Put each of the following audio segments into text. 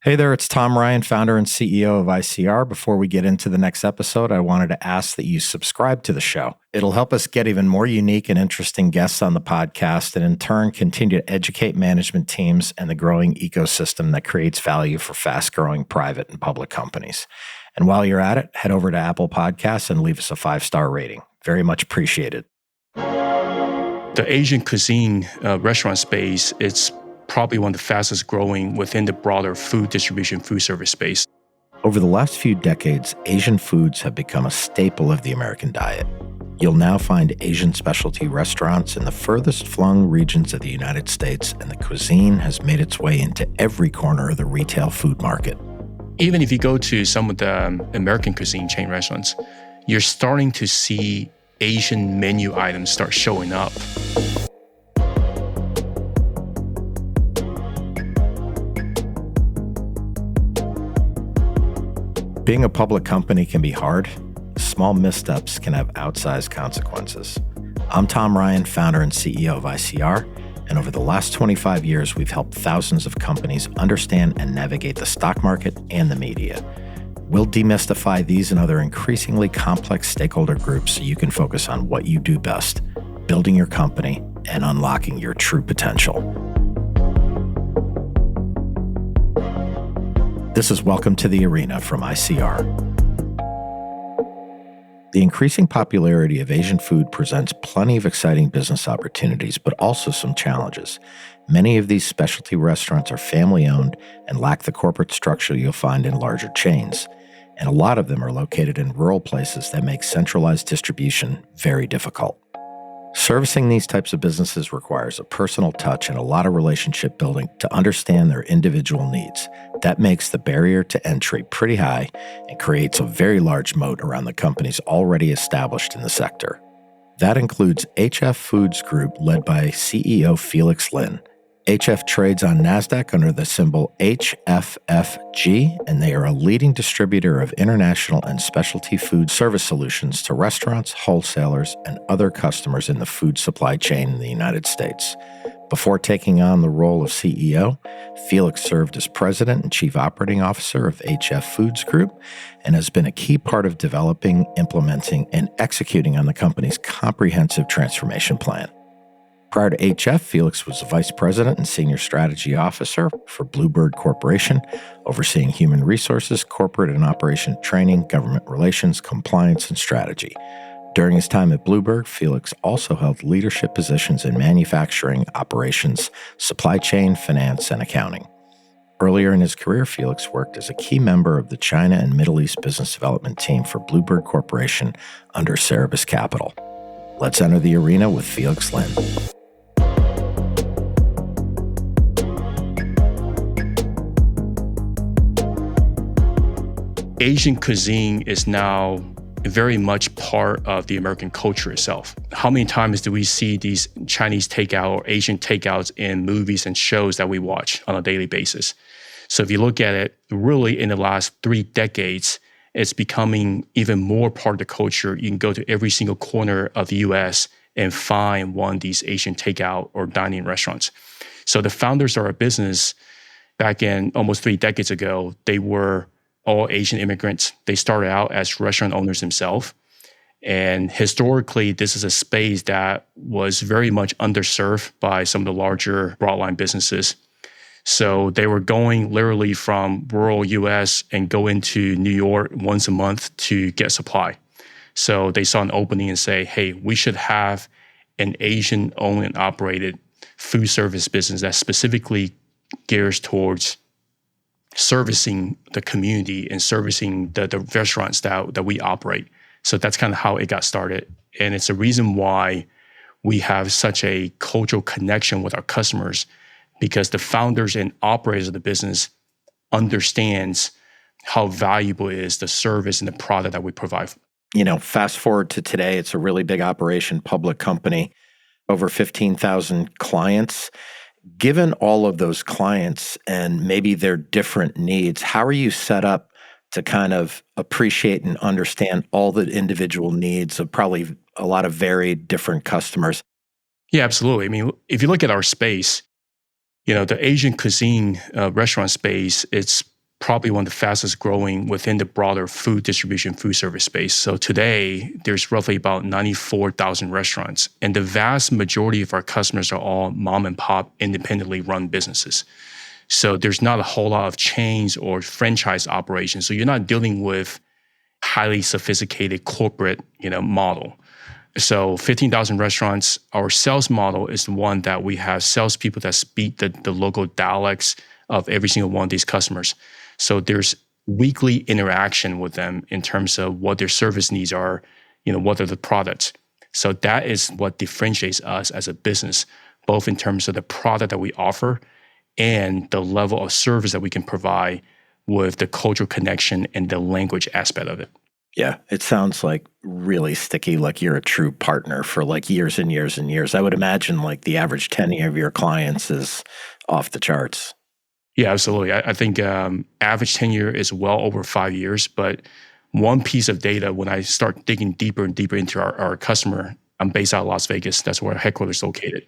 Hey there, it's Tom Ryan, founder and CEO of ICR. Before we get into the next episode, I wanted to ask that you subscribe to the show. It'll help us get even more unique and interesting guests on the podcast and in turn continue to educate management teams and the growing ecosystem that creates value for fast-growing private and public companies. And while you're at it, head over to Apple Podcasts and leave us a 5-star rating. Very much appreciated. The Asian cuisine restaurant space, it's probably one of the fastest growing within the broader food distribution, food service space. Over the last few decades, Asian foods have become a staple of the American diet. You'll now find Asian specialty restaurants in the furthest flung regions of the United States, and the cuisine has made its way into every corner of the retail food market. Even if you go to some of the American cuisine chain restaurants, you're starting to see Asian menu items start showing up. Being a public company can be hard. Small missteps can have outsized consequences. I'm Tom Ryan, founder and CEO of ICR, and over the last 25 years, we've helped thousands of companies understand and navigate the stock market and the media. We'll demystify these and other increasingly complex stakeholder groups so you can focus on what you do best, building your company and unlocking your true potential. This is Welcome to the Arena from ICR. The increasing popularity of Asian food presents plenty of exciting business opportunities, but also some challenges. Many of these specialty restaurants are family-owned and lack the corporate structure you'll find in larger chains. And a lot of them are located in rural places that make centralized distribution very difficult. Servicing these types of businesses requires a personal touch and a lot of relationship building to understand their individual needs. That makes the barrier to entry pretty high and creates a very large moat around the companies already established in the sector. That includes HF Foods Group, led by CEO Felix Lin. HF trades on NASDAQ under the symbol HFFG, and they are a leading distributor of international and specialty food service solutions to restaurants, wholesalers, and other customers in the food supply chain in the United States. Before taking on the role of CEO, Felix served as president and chief operating officer of HF Foods Group and has been a key part of developing, implementing, and executing on the company's comprehensive transformation plan. Prior to HF, Felix was vice president and senior strategy officer for Bluebird Corporation, overseeing human resources, corporate and operation training, government relations, compliance, and strategy. During his time at Bluebird, Felix also held leadership positions in manufacturing, operations, supply chain, finance, and accounting. Earlier in his career, Felix worked as a key member of the China and Middle East business development team for Bluebird Corporation under Cerebus Capital. Let's enter the arena with Felix Lin. Asian cuisine is now very much part of the American culture itself. How many times do we see these Chinese takeout or Asian takeouts in movies and shows that we watch on a daily basis? So if you look at it, really in the last 3 decades, it's becoming even more part of the culture. You can go to every single corner of the US and find one of these Asian takeout or dining restaurants. So the founders of our business back in almost 3 decades ago, they were all Asian immigrants. They started out as restaurant owners themselves. And historically, this is a space that was very much underserved by some of the larger broadline businesses. So they were going literally from rural US and go into New York once a month to get supply. So they saw an opening and say, hey, we should have an Asian owned and operated food service business that specifically gears towards servicing the community and servicing the restaurants that we operate. So that's kind of how it got started. And it's a reason why we have such a cultural connection with our customers, because the founders and operators of the business understands how valuable it is the service and the product that we provide. You know, fast forward to today, it's a really big operation, public company, over 15,000 clients. Given all of those clients and maybe their different needs, how are you set up to kind of appreciate and understand all the individual needs of probably a lot of varied different customers? Yeah, absolutely. I mean, if you look at our space, The Asian cuisine restaurant space, it's probably one of the fastest growing within the broader food distribution, food service space. So today, there's roughly about 94,000 restaurants. And the vast majority of our customers are all mom and pop, independently run businesses. So there's not a whole lot of chains or franchise operations. So you're not dealing with highly sophisticated corporate, model. So 15,000 restaurants, our sales model is the one that we have salespeople that speak the local dialects of every single one of these customers. So there's weekly interaction with them in terms of what their service needs are, what are the products. So that is what differentiates us as a business, both in terms of the product that we offer and the level of service that we can provide with the cultural connection and the language aspect of it. Yeah, it sounds like really sticky, like you're a true partner for like years and years and years. I would imagine like the average tenure of your clients is off the charts. Yeah, absolutely. I think average tenure is well over 5 years. But one piece of data, when I start digging deeper and deeper into our customer, I'm based out of Las Vegas. That's where our headquarters is located.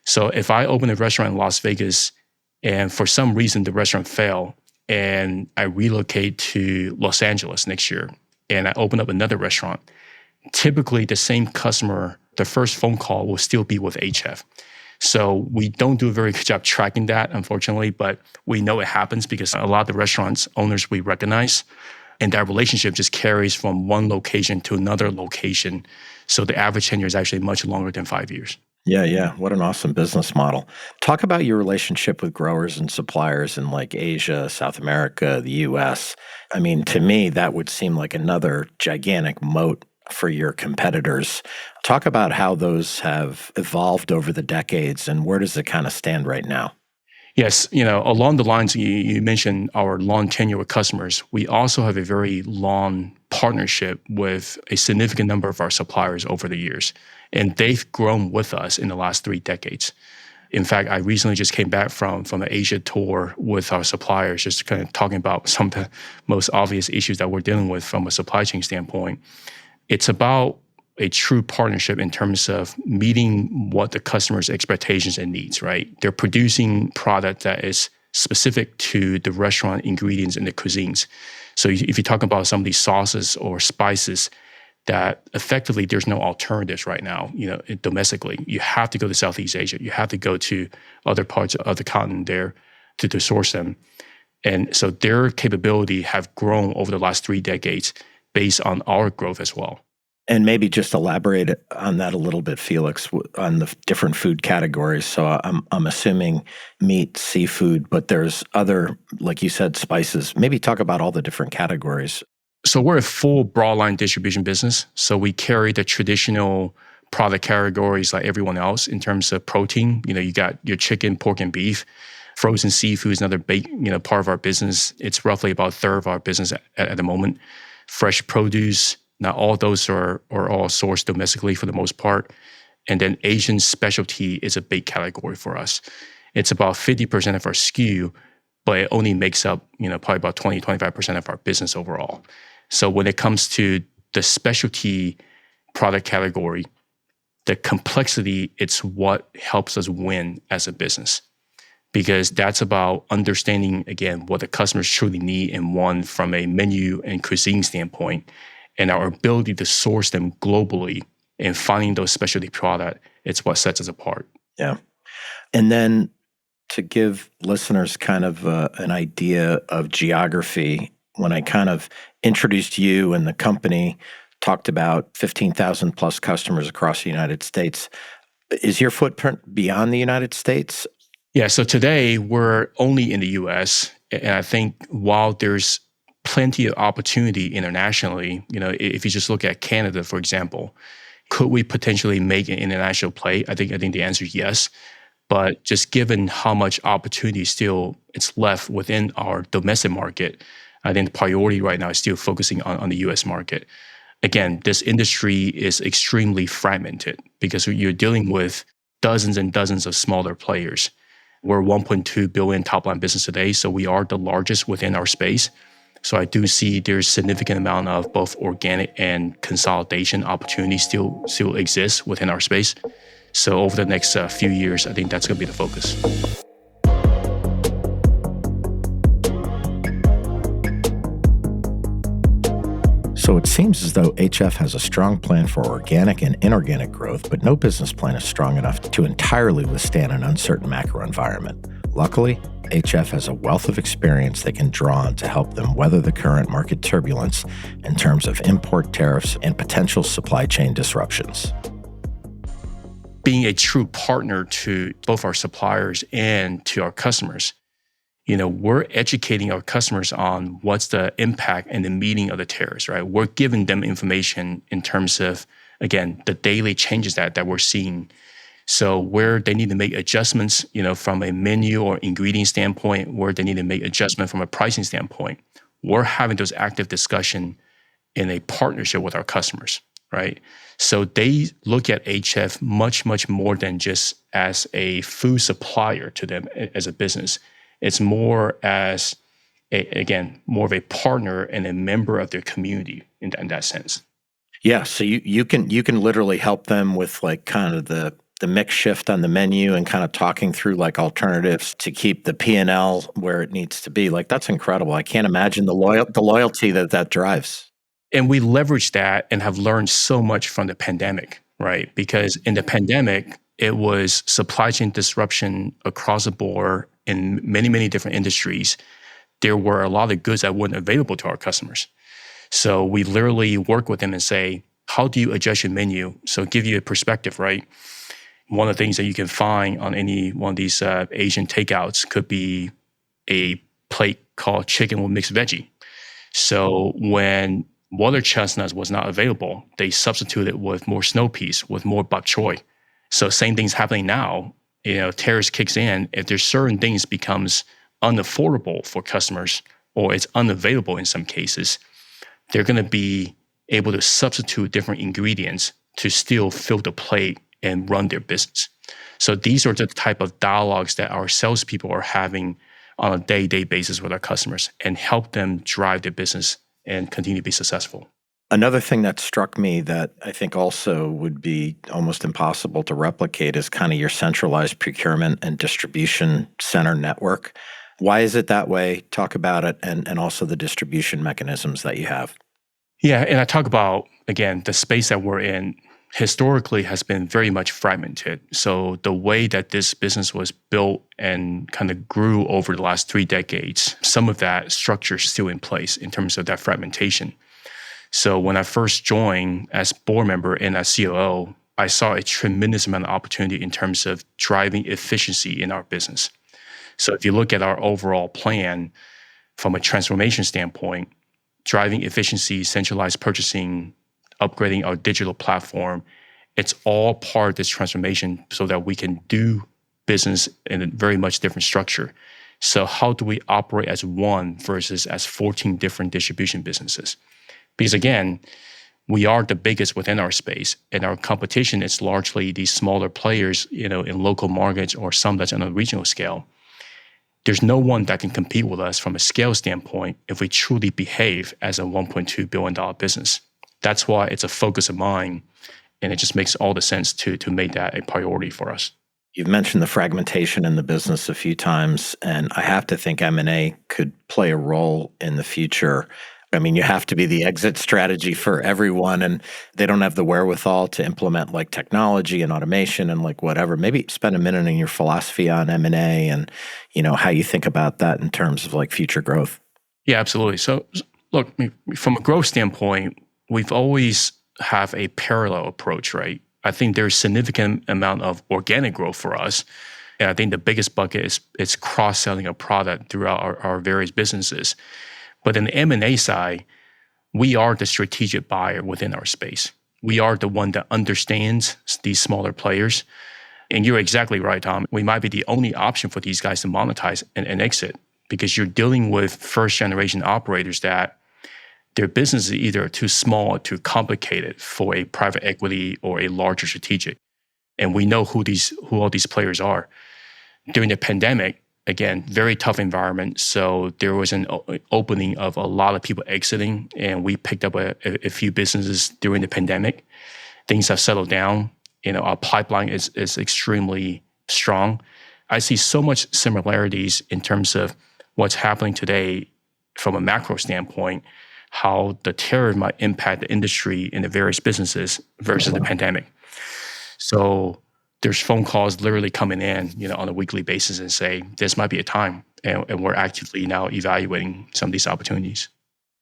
So if I open a restaurant in Las Vegas and for some reason the restaurant failed and I relocate to Los Angeles next year and I open up another restaurant, typically the same customer, the first phone call will still be with HF. So we don't do a very good job tracking that, unfortunately, but we know it happens because a lot of the restaurants owners we recognize, and that relationship just carries from one location to another location. So the average tenure is actually much longer than 5 years. Yeah. What an awesome business model. Talk about your relationship with growers and suppliers in like Asia, South America, the US. I mean, to me, that would seem like another gigantic moat for your competitors. Talk about how those have evolved over the decades and where does it kind of stand right now? Yes, along the lines you mentioned our long tenure with customers, we also have a very long partnership with a significant number of our suppliers over the years. And they've grown with us in the last 3 decades. In fact, I recently just came back from an Asia tour with our suppliers, just kind of talking about some of the most obvious issues that we're dealing with from a supply chain standpoint. It's about a true partnership in terms of meeting what the customer's expectations and needs, right? They're producing product that is specific to the restaurant ingredients and the cuisines. So if you talk about some of these sauces or spices that effectively there's no alternatives right now, domestically, you have to go to Southeast Asia. You have to go to other parts of the continent there to source them. And so their capability have grown over the last 3 decades based on our growth as well. And maybe just elaborate on that a little bit, Felix, on the different food categories. So I'm assuming meat, seafood, but there's other, like you said, spices. Maybe talk about all the different categories. So we're a full broadline distribution business. So we carry the traditional product categories like everyone else in terms of protein. You got your chicken, pork, and beef. Frozen seafood is another big, part of our business. It's roughly about a third of our business at the moment. Fresh produce. Now, all those are all sourced domestically for the most part. And then Asian specialty is a big category for us. It's about 50% of our SKU, but it only makes up, probably about 20, 25% of our business overall. So when it comes to the specialty product category, the complexity, it's what helps us win as a business. Because that's about understanding, again, what the customers truly need and want from a menu and cuisine standpoint, and our ability to source them globally and finding those specialty products, it's what sets us apart. Yeah. And then to give listeners kind of an idea of geography, when I kind of introduced you and the company, talked about 15,000 plus customers across the United States, is your footprint beyond the United States? Yeah, so today we're only in the US. And I think while there's plenty of opportunity internationally, if you just look at Canada, for example, could we potentially make an international play? I think the answer is yes. But just given how much opportunity still it's left within our domestic market, I think the priority right now is still focusing on the US market. Again, this industry is extremely fragmented because you're dealing with dozens and dozens of smaller players. We're 1.2 billion top line business today, so we are the largest within our space. So I do see there's significant amount of both organic and consolidation opportunities still exist within our space. So over the next few years, I think that's going to be the focus. So it seems as though HF has a strong plan for organic and inorganic growth, but no business plan is strong enough to entirely withstand an uncertain macro environment. Luckily, HF has a wealth of experience they can draw on to help them weather the current market turbulence in terms of import tariffs and potential supply chain disruptions. Being a true partner to both our suppliers and to our customers, we're educating our customers on what's the impact and the meaning of the tariffs, right? We're giving them information in terms of, again, the daily changes that we're seeing. So where they need to make adjustments, from a menu or ingredient standpoint, where they need to make adjustment from a pricing standpoint, we're having those active discussion in a partnership with our customers, right? So they look at HF much, much more than just as a food supplier to them as a business. It's more as, more of a partner and a member of their community in that sense. Yeah, so you can literally help them with like kind of the mix shift on the menu and kind of talking through like alternatives to keep the P&L where it needs to be. Like, that's incredible. I can't imagine the loyalty that drives. And we leverage that and have learned so much from the pandemic, right? Because in the pandemic, it was supply chain disruption across the board in many, many different industries. There were a lot of goods that weren't available to our customers. So we literally work with them and say, how do you adjust your menu? So give you a perspective, right? One of the things that you can find on any one of these Asian takeouts could be a plate called chicken with mixed veggie. So when water chestnuts was not available, they substituted with more snow peas, with more bok choy. So same thing's happening now. Tariffs kicks in. If there's certain things becomes unaffordable for customers, or it's unavailable in some cases, they're going to be able to substitute different ingredients to still fill the plate and run their business. So these are the type of dialogues that our salespeople are having on a day-to-day basis with our customers and help them drive their business and continue to be successful. Another thing that struck me that I think also would be almost impossible to replicate is kind of your centralized procurement and distribution center network. Why is it that way? Talk about it, and also the distribution mechanisms that you have. Yeah, and I talk about, again, the space that we're in historically has been very much fragmented. So the way that this business was built and kind of grew over the last 3 decades, some of that structure is still in place in terms of that fragmentation. So when I first joined as board member and as COO, I saw a tremendous amount of opportunity in terms of driving efficiency in our business. So if you look at our overall plan from a transformation standpoint, driving efficiency, centralized purchasing, upgrading our digital platform, it's all part of this transformation so that we can do business in a very much different structure. So how do we operate as one versus as 14 different distribution businesses? Because again, we are the biggest within our space, and our competition is largely these smaller players, in local markets or some that's on a regional scale. There's no one that can compete with us from a scale standpoint if we truly behave as a $1.2 billion business. That's why it's a focus of mine, and it just makes all the sense to make that a priority for us. You've mentioned the fragmentation in the business a few times, and I have to think M&A could play a role in the future. I mean, you have to be the exit strategy for everyone, and they don't have the wherewithal to implement like technology and automation and like whatever. Maybe spend a minute on your philosophy on M&A and, how you think about that in terms of like future growth. Yeah, absolutely. So look, from a growth standpoint, we've always have a parallel approach, right? I think there's significant amount of organic growth for us. And I think the biggest bucket is cross-selling a product throughout our various businesses. But in the M&A side, we are the strategic buyer within our space. We are the one that understands these smaller players. And you're exactly right, Tom. We might be the only option for these guys to monetize and exit, because you're dealing with first-generation operators that their business is either too small or too complicated for a private equity or a larger strategic. And we know who all these players are. During the pandemic, again, very tough environment. So there was an opening of a lot of people exiting, and we picked up a few businesses during the pandemic. Things have settled down. Our pipeline is extremely strong. I see so much similarities in terms of what's happening today from a macro standpoint, how the terror might impact the industry in the various businesses versus the pandemic. So there's phone calls literally coming in, on a weekly basis and say, this might be a time. And we're actively now evaluating some of these opportunities.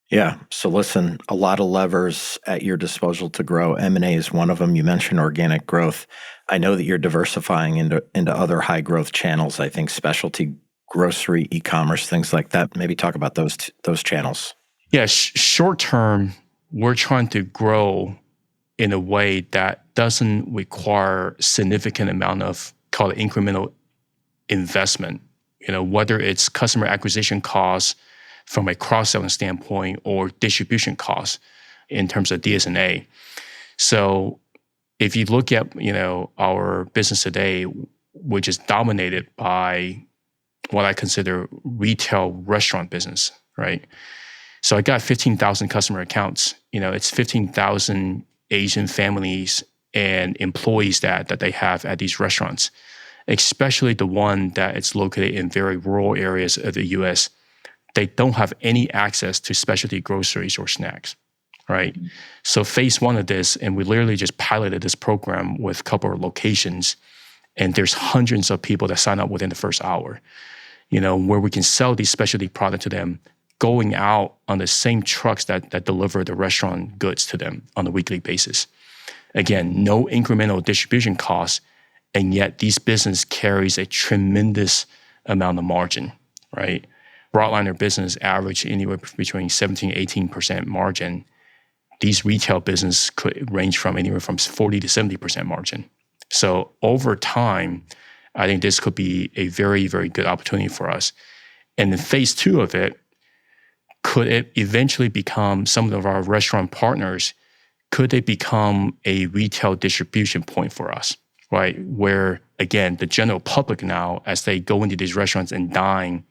Yeah. So listen, a lot of levers at your disposal to grow. M&A is one of them. You mentioned organic growth. I know that you're diversifying into other high growth channels. I think specialty grocery, e-commerce, things like that. Maybe talk about those channels. Yeah, short term, we're trying to grow in a way that doesn't require significant amount of, call it incremental investment. Whether it's customer acquisition costs from a cross-selling standpoint or distribution costs in terms of DS&A. So if you look at, our business today, which is dominated by what I consider retail restaurant business, right? So I got 15,000 customer accounts. It's 15,000 Asian families and employees that they have at these restaurants, especially the one that it's located in very rural areas of the U.S. They don't have any access to specialty groceries or snacks, right? Mm-hmm. So phase one of this, and we literally just piloted this program with a couple of locations, and there's hundreds of people that sign up within the first hour, where we can sell these specialty products to them, going out on the same trucks that deliver the restaurant goods to them on a weekly basis. Again, no incremental distribution costs, and yet these business carries a tremendous amount of margin, right? Broadliner business average anywhere between 17-18% margin. These retail business could range from anywhere from 40 to 70% margin. So over time, I think this could be a very, very good opportunity for us. And in phase two of it, could it eventually become some of our restaurant partners, could they become a retail distribution point for us, right? Where, again, the general public now, as they go into these restaurants and dine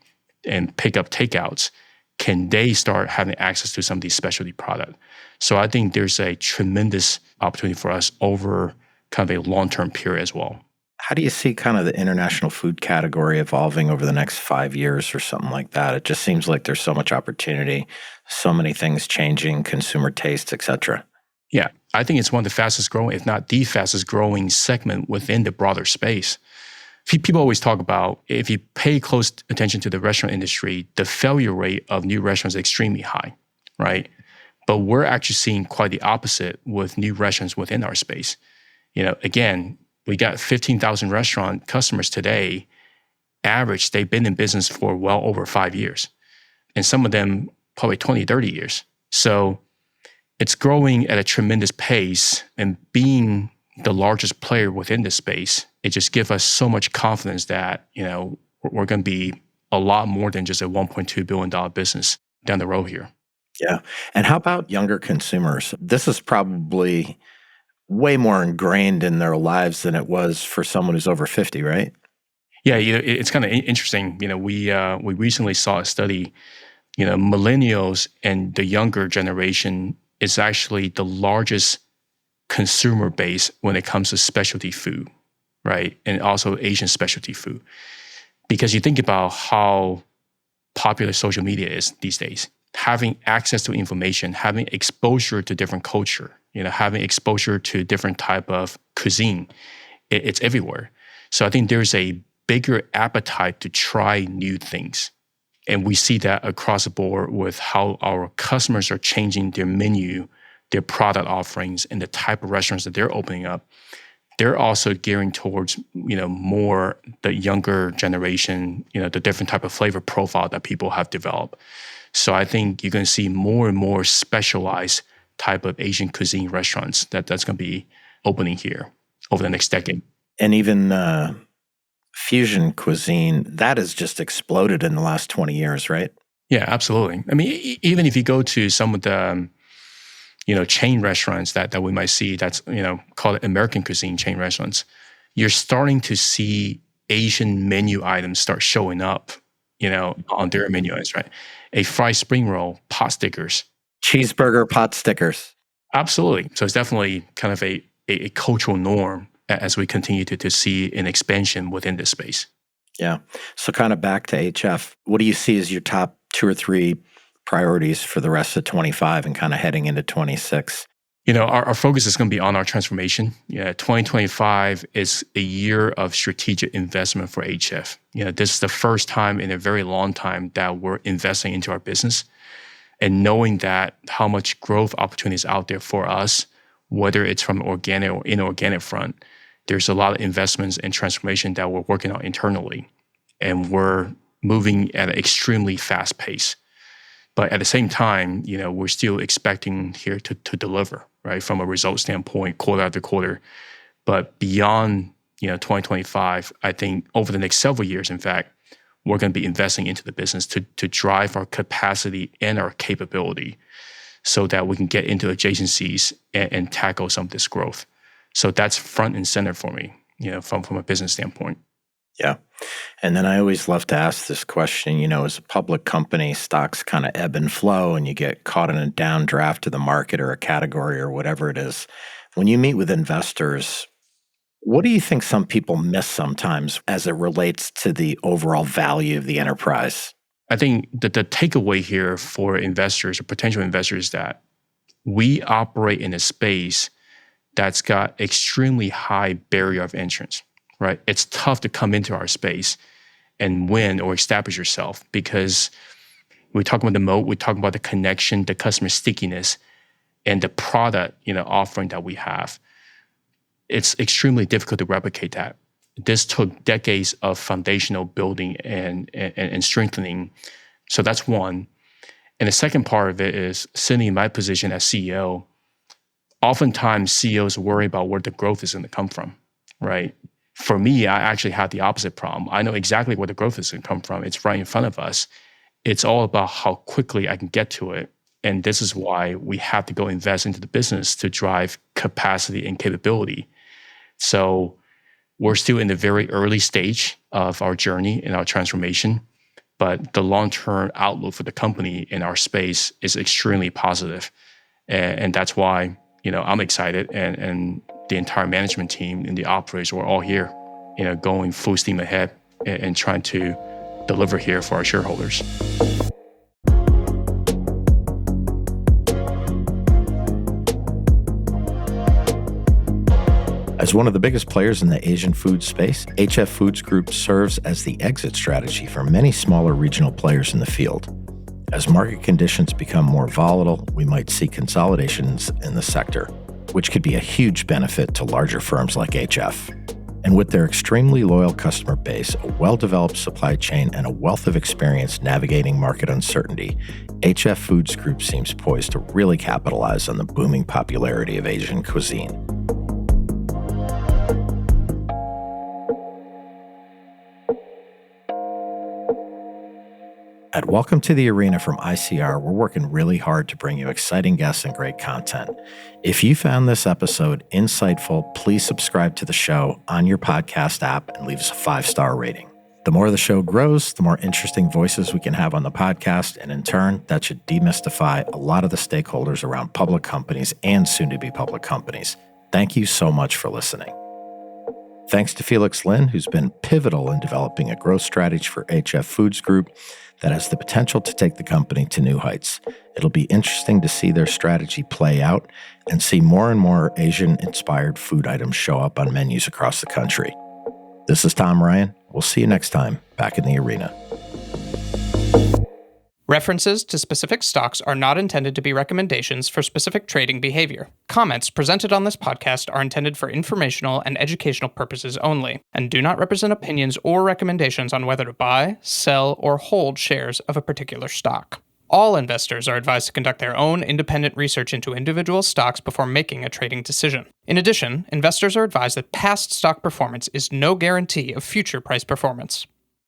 and pick up takeouts, can they start having access to some of these specialty products? So I think there's a tremendous opportunity for us over kind of a long-term period as well. How do you see kind of the international food category evolving over the next 5 years or something like that? It just seems like there's so much opportunity, so many things changing, consumer tastes, et cetera. Yeah, I think it's one of the fastest growing, if not the fastest growing segment within the broader space. People always talk about, if you pay close attention to the restaurant industry, the failure rate of new restaurants is extremely high, right? But we're actually seeing quite the opposite with new restaurants within our space. Again, we got 15,000 restaurant customers today. Average, they've been in business for well over 5 years. And some of them probably 20, 30 years. So it's growing at a tremendous pace, and being the largest player within this space, it just gives us so much confidence that, we're going to be a lot more than just a $1.2 billion business down the road here. Yeah. And how about younger consumers? This is probably way more ingrained in their lives than it was for someone who's over 50, right? Yeah, it's kind of interesting. We recently saw a study, millennials and the younger generation is actually the largest consumer base when it comes to specialty food, right? And also Asian specialty food. Because you think about how popular social media is these days, having access to information, having exposure to different culture, having exposure to different type of cuisine, it's everywhere. So I think there's a bigger appetite to try new things. And we see that across the board with how our customers are changing their menu, their product offerings, and the type of restaurants that they're opening up. They're also gearing towards, more the younger generation, the different type of flavor profile that people have developed. So I think you're going to see more and more specialized type of Asian cuisine restaurants that's going to be opening here over the next decade. And even fusion cuisine, that has just exploded in the last 20 years, right? Yeah, absolutely. I mean, even if you go to some of the chain restaurants that we might see, that's, call it American cuisine chain restaurants, you're starting to see Asian menu items start showing up, on their menu items, right? A fried spring roll, pot stickers. Cheeseburger pot stickers. Absolutely. So it's definitely kind of a cultural norm as we continue to see an expansion within this space. Yeah. So kind of back to HF, what do you see as your top 2 or 3 priorities for the rest of 25 and kind of heading into 26? Our focus is going to be on our transformation. 2025 is a year of strategic investment for HF. This is the first time in a very long time that we're investing into our business, and knowing that how much growth opportunities out there for us, whether it's from organic or inorganic front, there's a lot of investments and transformation that we're working on internally, and we're moving at an extremely fast pace. But at the same time, we're still expecting here to deliver, right, from a result standpoint, quarter after quarter. But beyond, 2025, I think over the next several years, in fact, we're going to be investing into the business to drive our capacity and our capability so that we can get into adjacencies and tackle some of this growth. So that's front and center for me, from a business standpoint. Yeah. And then I always love to ask this question, as a public company, stocks kind of ebb and flow and you get caught in a downdraft of the market or a category or whatever it is. When you meet with investors, what do you think some people miss sometimes as it relates to the overall value of the enterprise? I think that the takeaway here for investors or potential investors is that we operate in a space that's got extremely high barrier of entrance. Right? It's tough to come into our space and win or establish yourself because we talk about the moat, we talk about the connection, the customer stickiness, and the product, offering that we have. It's extremely difficult to replicate that. This took decades of foundational building and strengthening. So that's one. And the second part of it is sitting in my position as CEO. Oftentimes, CEOs worry about where the growth is going to come from, right? For me, I actually have the opposite problem. I know exactly where the growth is going to come from. It's right in front of us. It's all about how quickly I can get to it. And this is why we have to go invest into the business to drive capacity and capability. So we're still in the very early stage of our journey and our transformation, but the long-term outlook for the company in our space is extremely positive. And that's why, I'm excited and the entire management team and the operators were all here, going full steam ahead and trying to deliver here for our shareholders. As one of the biggest players in the Asian food space, HF Foods Group serves as the exit strategy for many smaller regional players in the field. As market conditions become more volatile, we might see consolidations in the sector, which could be a huge benefit to larger firms like HF. And with their extremely loyal customer base, a well-developed supply chain, and a wealth of experience navigating market uncertainty, HF Foods Group seems poised to really capitalize on the booming popularity of Asian cuisine. At Welcome to the Arena from ICR, we're working really hard to bring you exciting guests and great content. If you found this episode insightful, please subscribe to the show on your podcast app and leave us a 5-star rating. The more the show grows, the more interesting voices we can have on the podcast, and in turn, that should demystify a lot of the stakeholders around public companies and soon-to-be public companies. Thank you so much for listening. Thanks to Felix Lin, who's been pivotal in developing a growth strategy for HF Foods Group that has the potential to take the company to new heights. It'll be interesting to see their strategy play out and see more and more Asian-inspired food items show up on menus across the country. This is Tom Ryan. We'll see you next time back in the arena. References to specific stocks are not intended to be recommendations for specific trading behavior. Comments presented on this podcast are intended for informational and educational purposes only, and do not represent opinions or recommendations on whether to buy, sell, or hold shares of a particular stock. All investors are advised to conduct their own independent research into individual stocks before making a trading decision. In addition, investors are advised that past stock performance is no guarantee of future price performance.